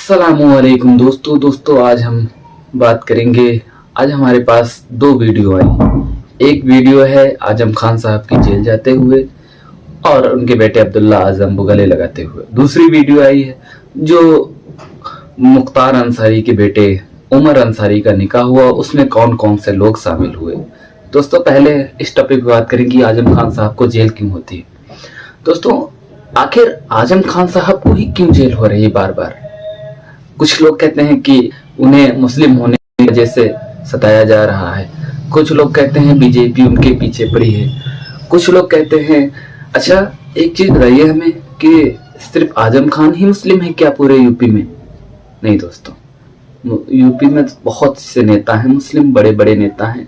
अस्सलामुअलैकुम दोस्तों आज हम बात करेंगे। आज हमारे पास दो वीडियो आई। एक वीडियो है आजम खान साहब की जेल जाते हुए और उनके बेटे अब्दुल्ला आजम को गले लगाते हुए। दूसरी वीडियो आई है जो मुख्तार अंसारी के बेटे उमर अंसारी का निकाह हुआ, उसमें कौन कौन से लोग शामिल हुए। दोस्तों पहले इस टॉपिक पे बात करेंगे आजम खान साहब को जेल क्यों होती है। दोस्तों आखिर आजम खान साहब को ही क्यों जेल हो रही है बार बार। कुछ लोग कहते हैं कि उन्हें मुस्लिम होने की वजह से सताया जा रहा है, कुछ लोग कहते हैं बीजेपी उनके पीछे पड़ी है, कुछ लोग कहते हैं अच्छा एक चीज बताइए हमें कि सिर्फ आजम खान ही मुस्लिम है क्या पूरे यूपी में। नहीं दोस्तों, यूपी में बहुत से नेता हैं मुस्लिम, बड़े बड़े नेता हैं।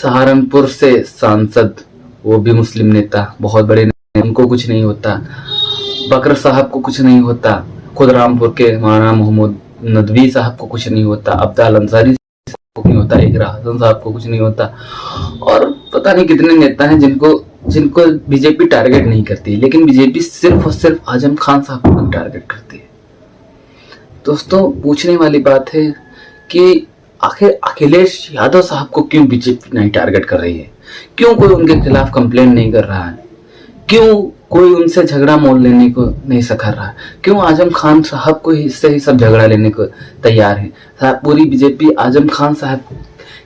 सहारनपुर से सांसद वो भी मुस्लिम नेता, बहुत बड़े नेता, उनको कुछ नहीं होता। बकर साहब को कुछ नहीं होता, खुद रामपुर के मौलाना मोहम्मद नदवी साहब को कुछ नहीं होता, अब्दुल अंसारी को नहीं होता, इकरा हसन साहब को कुछ नहीं होता, और पता नहीं कितने नेता हैं जिनको बीजेपी टारगेट नहीं करती, लेकिन बीजेपी सिर्फ और सिर्फ आजम खान साहब को टारगेट करती है। दोस्तों पूछने वाली बात है कि आखिर अखिलेश यादव साहब को क्यों बीजेपी नहीं टारगेट कर रही है, क्यों कोई उनके खिलाफ कंप्लेन नहीं कर रहा है, क्यों कोई उनसे झगड़ा मोल लेने को नहीं सखर रहा है, क्यों आजम खान साहब को इससे ही सब झगड़ा लेने को तैयार है। पूरी बीजेपी आजम खान साहब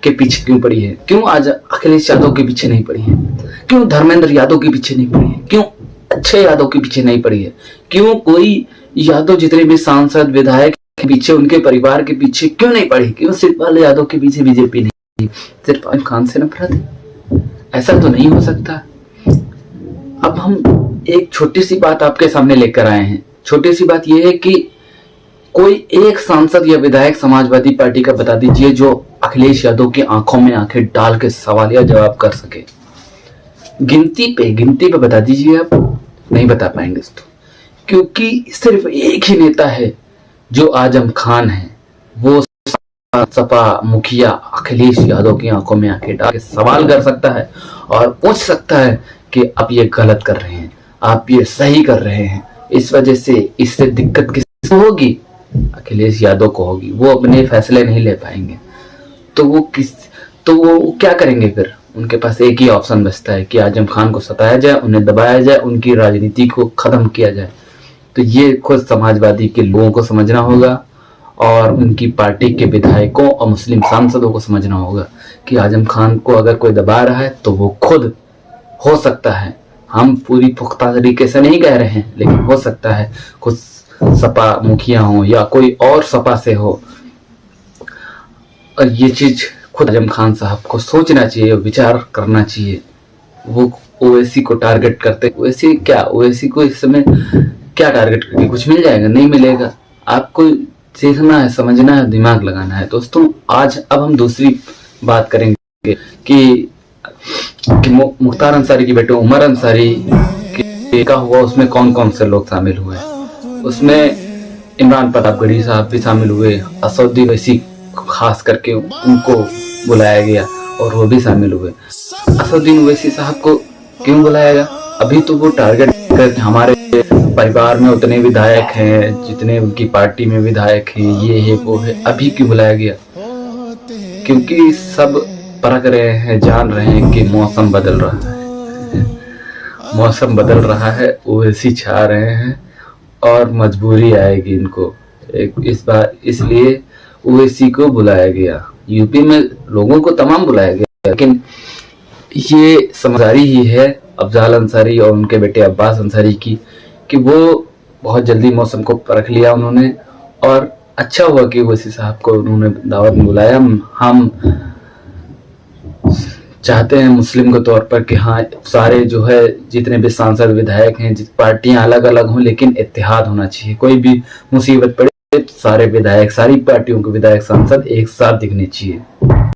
के पीछे क्यों पड़ी है, क्यों आज अखिलेश यादव के पीछे नहीं पड़ी है, क्यों धर्मेंद्र यादव के पीछे नहीं पड़ी है, क्यों अच्छे यादव के पीछे नहीं पड़ी है, क्यों कोई यादव जितने भी सांसद विधायक के पीछे, उनके परिवार के पीछे क्यों नहीं पड़ी, क्यों सिर्फ वाले यादव के पीछे बीजेपी नहीं, सिर्फ आजम खान से नफरत है। ऐसा तो नहीं हो सकता। अब हम एक छोटी सी बात आपके सामने लेकर आए हैं। छोटी सी बात यह है कि कोई एक सांसद या विधायक समाजवादी पार्टी का बता दीजिए जो अखिलेश यादव की आंखों में आंखें डाल के सवाल या जवाब कर सके। गिनती पे बता दीजिए, आप नहीं बता पाएंगे दोस्तों, क्योंकि सिर्फ एक ही नेता है जो आजम खान है, वो सपा मुखिया अखिलेश यादव की आंखों में आंखें डाल के सवाल कर सकता है और पूछ सकता है कि आप ये गलत कर रहे हैं, आप ये सही कर रहे हैं। इस वजह से इससे दिक्कत किसको होगी, अखिलेश यादव को होगी। वो अपने फैसले नहीं ले पाएंगे तो वो क्या करेंगे फिर। उनके पास एक ही ऑप्शन बचता है कि आजम खान को सताया जाए, उन्हें दबाया जाए, उनकी राजनीति को खत्म किया जाए। तो ये खुद समाजवादी के लोगों को समझना होगा और उनकी पार्टी के विधायकों और मुस्लिम सांसदों को समझना होगा कि आजम खान को अगर कोई दबा रहा है तो वो खुद, हो सकता है, हम पूरी पुख्ता तरीके से नहीं कह रहे हैं, लेकिन हो सकता है कुछ सपा मुखिया हो या कोई और सपा से हो, और ये चीज खुद आजम खान साहब को सोचना चाहिए, विचार करना चाहिए। वो ओवैसी को टारगेट करते, ओवैसी को इस समय क्या टारगेट करके कुछ मिल जाएगा? नहीं मिलेगा। आपको सीखना है, समझना है, दिमाग लगाना है। दोस्तों आज अब हम दूसरी बात करेंगे कि मुख्तार अंसारी के बेटे उमर अंसारी का हुआ, उसमें कौन कौन से लोग शामिल हुए। उसमें इमरान प्रतापगढ़ी साहब भी शामिल हुए, असदुद्दीन ओवैसी खास करके उनको बुलाया गया और वो भी शामिल हुए। असदुद्दीन ओवैसी साहब को क्यों बुलाया गया? अभी तो वो टारगेट करते हमारे परिवार में उतने विधायक हैं जितने उनकी पार्टी में विधायक हैं, ये है वो है। अभी क्यों बुलाया गया? क्योंकि सब परख रहे हैं, जान रहे हैं कि मौसम बदल रहा है, मौसम बदल रहा है, ओवैसी छा रहे हैं और मजबूरी आएगी इनको इस बार, इसलिए ओवैसी को बुलाया गया। यूपी में लोगों को तमाम बुलाया गया, लेकिन ये समझदारी ही है अब्दुल अंसारी और उनके बेटे अब्बास अंसारी की कि वो बहुत जल्दी मौसम को परख लिया उन्होंने, और अच्छा हुआ कि ओवैसी साहब को उन्होंने दावत में बुलाया। हम चाहते हैं मुस्लिम के तौर पर कि हाँ सारे जो है जितने भी सांसद विधायक हैं, जिस पार्टियां अलग अलग हों लेकिन इत्तेहाद होना चाहिए। कोई भी मुसीबत पड़े सारे विधायक, सारी पार्टियों के विधायक सांसद एक साथ दिखने चाहिए।